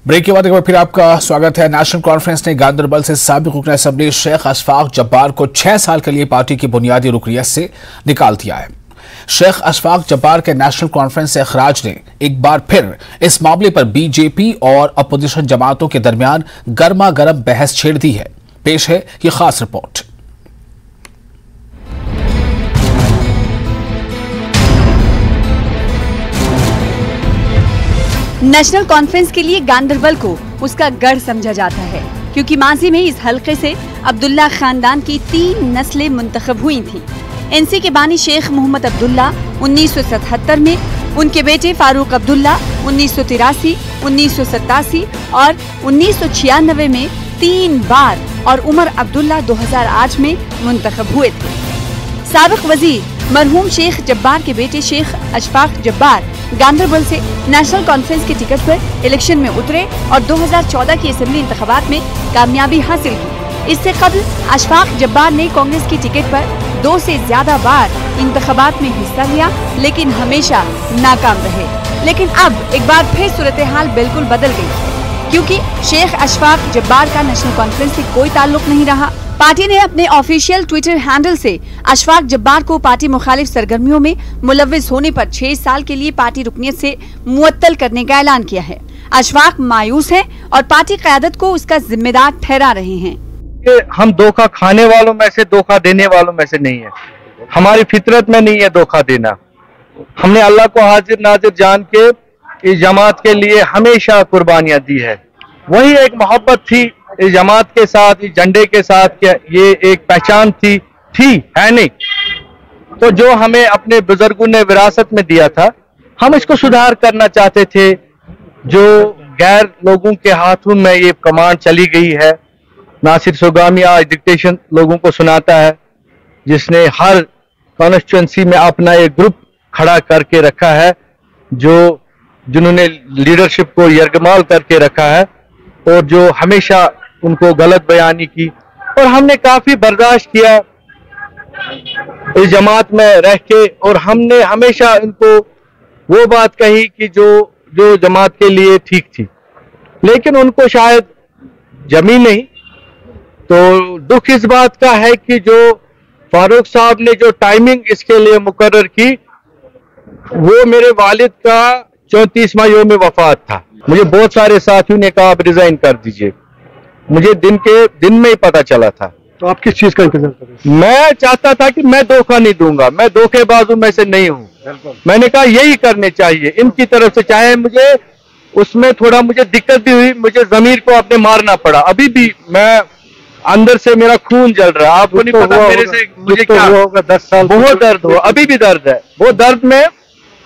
Break के बाद एक बार फिर आपका स्वागत है। नेशनल कॉन्फ्रेंस ने गांधरबल से साबिक रुकन असेंबली शेख अशफाक जब्बार को 6 साल के लिए पार्टी की बुनियादी रुकनियत से निकाल दिया है। शेख अशफाक जब्बार के नेशनल कॉन्फ्रेंस से अखराज ने एक बार फिर इस मामले पर बीजेपी और अपोजिशन जमातों के दरमियान गर्मा गर्म बहस छेड़ दी है। पेश है ये खास रिपोर्ट। नेशनल कॉन्फ्रेंस के लिए गांधरबल को उसका गढ़ समझा जाता है, क्योंकि माजी में इस हलके से अब्दुल्ला खानदान की 3 नस्लें मुंतखब हुई थीं। एनसी के बानी शेख मोहम्मद अब्दुल्ला 1977 में, उनके बेटे फारूक अब्दुल्ला 1983, 1987 और 1996 में 3 बार और उमर अब्दुल्ला 2008 में मुंतखब हुए थे। साबिक वजीर मरहूम शेख जब्बार के बेटे शेख अशफाक जब्बार गांधरबल से नेशनल कॉन्फ्रेंस के टिकट पर इलेक्शन में उतरे और 2014 की असेंबली इंतखाबात में कामयाबी हासिल की। इससे कबल अशफाक जब्बार ने कांग्रेस की टिकट पर 2 से ज्यादा बार इंतखाबात में हिस्सा लिया, लेकिन हमेशा नाकाम रहे। लेकिन अब एक बार फिर सूरत हाल बिल्कुल बदल गई, क्योंकि शेख अशफाक जब्बार का नेशनल कॉन्फ्रेंस से कोई ताल्लुक नहीं रहा। पार्टी ने अपने ऑफिशियल ट्विटर हैंडल से अशफाक जब्बार को पार्टी मुखालिफ सरगर्मियों में मुलव्विस होने पर 6 साल के लिए पार्टी रुकनियत से मुअत्तल करने का ऐलान किया है। अशफाक मायूस है और पार्टी क़यादत को उसका जिम्मेदार ठहरा रहे हैं। हम धोखा खाने वालों में से, धोखा देने वालों में से नहीं है। हमारी फितरत में नहीं है धोखा देना। हमने अल्लाह को हाजिर नाजिर जान के इस जमात के लिए हमेशा कुर्बानियां दी है। वही एक मोहब्बत थी इस जमात के साथ, इस झंडे के साथ, क्या ये एक पहचान थी है नहीं। तो जो हमें अपने बुजुर्गों ने विरासत में दिया था, हम इसको सुधार करना चाहते थे। जो गैर लोगों के हाथों में ये कमांड चली गई है, नासिर सुगामी आज डिक्टेशन लोगों को सुनाता है, जिसने हर कॉन्स्टिट्यूंसी में अपना एक ग्रुप खड़ा करके रखा है, जिन्होंने लीडरशिप को यरगमाल करके रखा है और जो हमेशा उनको गलत बयानी की। और हमने काफी बर्दाश्त किया इस जमात में रह के, और हमने हमेशा इनको वो बात कही कि जो जमात के लिए ठीक थी, लेकिन उनको शायद जमी नहीं। तो दुख इस बात का है कि जो फारूक साहब ने जो टाइमिंग इसके लिए मुकर्रर की, वो मेरे वालिद का 34वां यौम वफात था। मुझे बहुत सारे साथियों ने कहा आप रिजाइन कर दीजिए, मुझे दिन में ही पता चला था। तो आप किस चीज का इंतजार कर रहे हैं? मैं चाहता था कि मैं धोखा नहीं दूंगा, मैं धोखेबाजों में से नहीं हूं। मैंने कहा यही करने चाहिए इनकी तरफ से, चाहे मुझे उसमें थोड़ा मुझे दिक्कत भी हुई, मुझे जमीर को अपने मारना पड़ा। अभी भी मैं अंदर से मेरा खून जल रहा है, आपको नहीं पता मेरे से मुझे क्या होगा। 10 साल बहुत दर्द हो, अभी भी दर्द है। वो दर्द में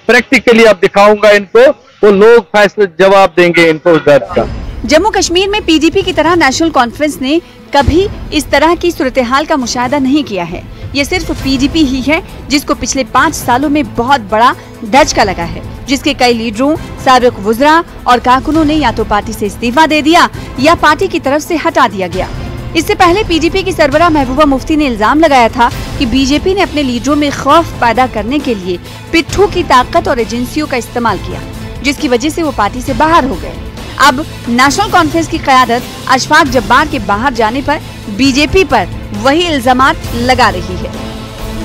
प्रैक्टिकली अब दिखाऊंगा इनको, वो लोग फैसले जवाब देंगे इनको उस दर्द का। जम्मू कश्मीर में पीडीपी की तरह नेशनल कॉन्फ्रेंस ने कभी इस तरह की सूरत हाल का मुशाहिदा नहीं किया है। ये सिर्फ पीडीपी ही है जिसको पिछले 5 सालों में बहुत बड़ा धचका लगा है, जिसके कई लीडरों, साबिक वुज़रा और कारकुनों ने या तो पार्टी से इस्तीफा दे दिया या पार्टी की तरफ से हटा दिया गया। इससे पहले पीडीपी की सरबराह महबूबा मुफ्ती ने इल्जाम लगाया था कि बीजेपी ने अपने लीडरों में खौफ पैदा करने के लिए पिट्ठू की ताकत और एजेंसियों का इस्तेमाल किया, जिसकी वजह से वो पार्टी से बाहर हो गए। अब नेशनल कॉन्फ्रेंस की क़यादत अशफाक जब्बार के बाहर जाने पर बीजेपी पर वही इल्जामात लगा रही है।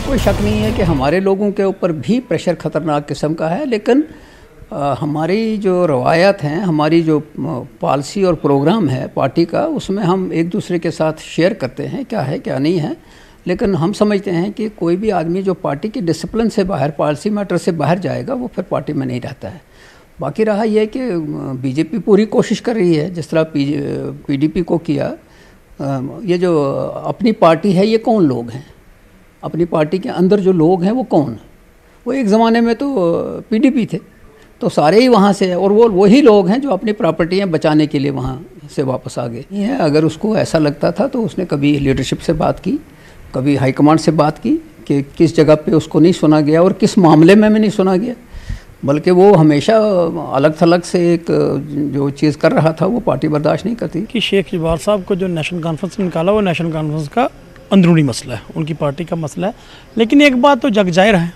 कोई शक नहीं है कि हमारे लोगों के ऊपर भी प्रेशर खतरनाक किस्म का है, लेकिन हमारी जो रवायत हैं, हमारी जो पॉलिसी और प्रोग्राम है पार्टी का, उसमें हम एक दूसरे के साथ शेयर करते हैं क्या है क्या नहीं है। लेकिन हम समझते हैं कि कोई भी आदमी जो पार्टी की डिसिप्लिन से बाहर, पॉलिसी मैटर से बाहर जाएगा, वो फिर पार्टी में नहीं रहता है। बाकी रहा यह कि बीजेपी पूरी कोशिश कर रही है, जिस तरह पीडीपी को किया। ये जो अपनी पार्टी है, ये कौन लोग हैं, अपनी पार्टी के अंदर जो लोग हैं वो कौन? वो एक ज़माने में तो पीडीपी थे, तो सारे ही वहाँ से हैं, और वो वही लोग हैं जो अपनी प्रॉपर्टियाँ बचाने के लिए वहाँ से वापस आ गए हैं। अगर उसको ऐसा लगता था तो उसने कभी लीडरशिप से बात की, कभी हाईकमांड से बात की कि किस जगह पे उसको नहीं सुना गया और किस मामले में नहीं सुना गया, बल्कि वो हमेशा अलग थलग से एक जो चीज़ कर रहा था वो पार्टी बर्दाश्त नहीं करती। कि शेख जब्बार साहब को जो नेशनल कॉन्फ्रेंस ने निकाला, वो नेशनल कॉन्फ्रेंस का अंदरूनी मसला है, उनकी पार्टी का मसला है। लेकिन एक बात तो जग जाहिर है,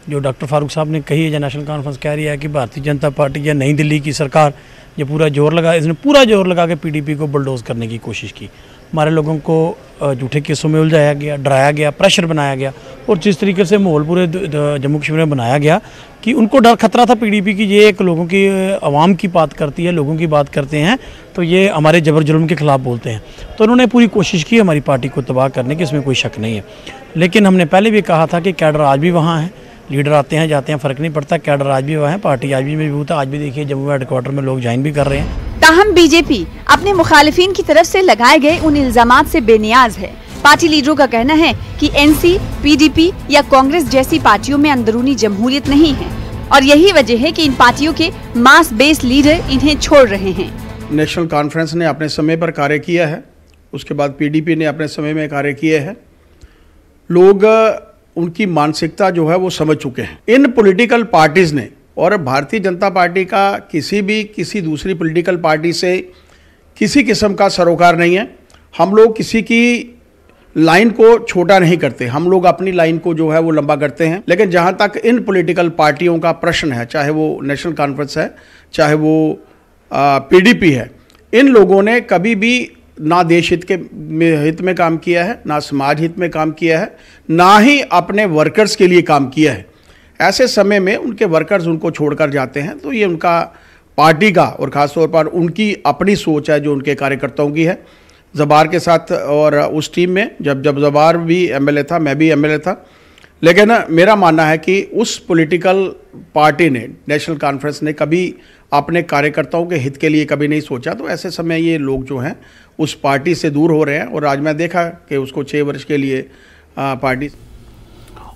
जो डॉक्टर फारूक साहब ने कही है, जो नेशनल कॉन्फ्रेंस कह रही है कि भारतीय जनता पार्टी या नई दिल्ली की सरकार ये पूरा जोर लगा, इसने पूरा जोर लगा के पीडीपी को बुलडोज करने की कोशिश की। हमारे लोगों को झूठे केसों में उलझाया गया, डराया गया, प्रेशर बनाया गया और जिस तरीके से माहौल पूरे जम्मू कश्मीर में बनाया गया कि उनको डर खतरा था पीडीपी की, ये एक लोगों की आवाम की बात करती है, लोगों की बात करते हैं तो ये हमारे जबर जुल्म के खिलाफ बोलते हैं। तो उन्होंने पूरी कोशिश की हमारी पार्टी को तबाह करने की, इसमें कोई शक नहीं है। लेकिन हमने पहले भी कहा था कि कैडर आज भी वहाँ है, लीडर आते हैं जाते हैं, फ़र्क नहीं पड़ता, कैडर आज भी वहाँ है, पार्टी आज भी मजबूत है। आज भी देखिए जम्मू हेडक्वार्टर में लोग ज्वाइन भी कर रहे हैं। ताहम बीजेपी अपने मुखालिफिन की तरफ से लगाए गए उन इल्जामात से बेनियाज है। पार्टी लीडरों का कहना है कि एनसी, पीडीपी या कांग्रेस जैसी पार्टियों में अंदरूनी जमहूरियत नहीं है और यही वजह है कि इन पार्टियों के मास बेस लीडर इन्हें छोड़ रहे हैं। नेशनल कॉन्फ्रेंस ने अपने समय पर कार्य किया है, उसके बाद पीडीपी ने अपने समय में कार्य किए हैं। लोग उनकी मानसिकता जो है वो समझ चुके हैं। इन पॉलिटिकल पार्टीज ने और भारतीय जनता पार्टी का किसी दूसरी पॉलिटिकल पार्टी से किसी किस्म का सरोकार नहीं है। हम लोग किसी की लाइन को छोटा नहीं करते, हम लोग अपनी लाइन को जो है वो लंबा करते हैं। लेकिन जहां तक इन पॉलिटिकल पार्टियों का प्रश्न है, चाहे वो नेशनल कॉन्फ्रेंस है, चाहे वो पीडीपी है, इन लोगों ने कभी भी ना देश हित में काम किया है, ना समाज हित में काम किया है, ना ही अपने वर्कर्स के लिए काम किया है। ऐसे समय में उनके वर्कर्स उनको छोड़कर जाते हैं तो ये उनका पार्टी का और ख़ासतौर पर उनकी अपनी सोच है जो उनके कार्यकर्ताओं की है। ज़बार के साथ और उस टीम में जब ज़बार भी एमएलए था, मैं भी एमएलए था, लेकिन मेरा मानना है कि उस पॉलिटिकल पार्टी ने, नेशनल कॉन्फ्रेंस ने कभी अपने कार्यकर्ताओं के हित के लिए कभी नहीं सोचा। तो ऐसे समय ये लोग जो हैं उस पार्टी से दूर हो रहे हैं और आज मैं देखा कि उसको 6 वर्ष के लिए पार्टी।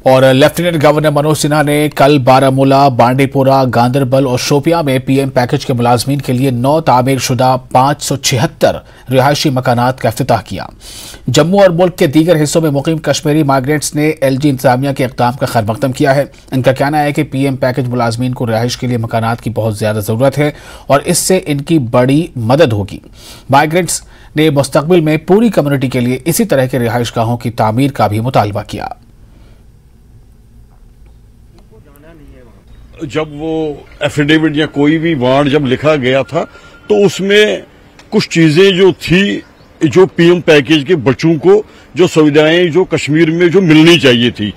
और लेफ्टिनेंट गवर्नर मनोज सिन्हा ने कल बारामूला, बांडीपुरा, गांदरबल और शोपियां में पीएम पैकेज के मुलाजमीन के लिए 9 तामीरशुदा 576 रिहायशी मकानात का इफ्तिताह किया। जम्मू और मुल्क के दीगर हिस्सों में मुकीम कश्मीरी माइग्रेंट्स ने एलजी इंतजामिया के इक़दाम का खैरमकदम किया है। इनका कहना है कि पीएम पैकेज मुलाजमीन को रिहाइश के लिए मकानात की बहुत ज्यादा जरूरत है और इससे इनकी बड़ी मदद होगी। माइग्रेंट्स ने मुस्तकबिल में पूरी कम्युनिटी के लिए इसी तरह के रिहाइश गाहों की तामीर का भी मुतालबा किया। जब वो एफिडेविट या कोई भी वार्ड जब लिखा गया था तो उसमें कुछ चीजें जो थी, जो पीएम पैकेज के बच्चों को जो सुविधाएं जो कश्मीर में जो मिलनी चाहिए थी।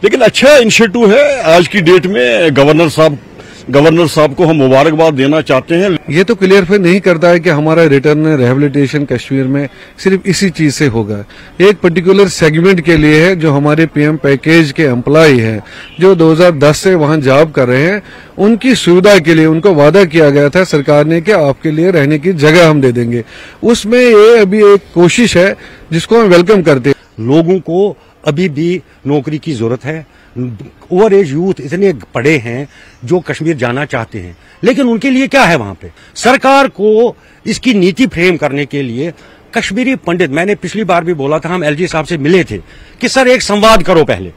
लेकिन अच्छा इनिशिएटिव है आज की डेट में। गवर्नर साहब को हम मुबारकबाद देना चाहते हैं। ये तो क्लियरफाई नहीं करता है कि हमारा रिटर्न रिहेबिलिटेशन कश्मीर में सिर्फ इसी चीज से होगा। एक पर्टिकुलर सेगमेंट के लिए है जो हमारे पीएम पैकेज के एम्प्लॉय हैं, जो 2010 से वहां जॉब कर रहे हैं, उनकी सुविधा के लिए उनको वादा किया गया था सरकार ने कि आपके लिए रहने की जगह हम दे देंगे। उसमें ये अभी एक कोशिश है जिसको हम वेलकम करते हैं। लोगों को अभी भी नौकरी की जरूरत है। ओवर एज यूथ इतने पढ़े हैं जो कश्मीर जाना चाहते हैं, लेकिन उनके लिए क्या है वहां पे? सरकार को इसकी नीति फ्रेम करने के लिए कश्मीरी पंडित, मैंने पिछली बार भी बोला था, हम एलजी साहब से मिले थे कि सर एक संवाद करो। पहले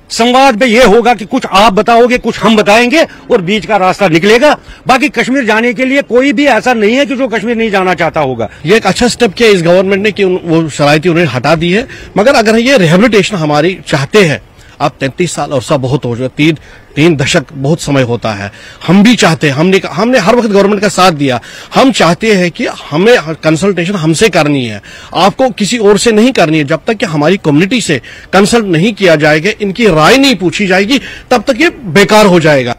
संवाद में यह होगा कि कुछ आप बताओगे, कुछ हम बताएंगे और बीच का रास्ता निकलेगा। बाकी कश्मीर जाने के लिए कोई भी ऐसा नहीं है कि जो कश्मीर नहीं जाना चाहता होगा। ये एक अच्छा स्टेप किया इस गवर्नमेंट ने कि वो शराइतें उन्हें हटा दी है। मगर अगर ये रिहेबिलिटेशन हमारी चाहते हैं, अब 33 साल अरसा बहुत हो गया, 3 दशक बहुत समय होता है। हम भी चाहते हैं, हमने हर वक्त गवर्नमेंट का साथ दिया। हम चाहते हैं कि हमें कंसल्टेशन हमसे करनी है, आपको किसी और से नहीं करनी है। जब तक कि हमारी कम्युनिटी से कंसल्ट नहीं किया जाएगा, इनकी राय नहीं पूछी जाएगी, तब तक ये बेकार हो जाएगा।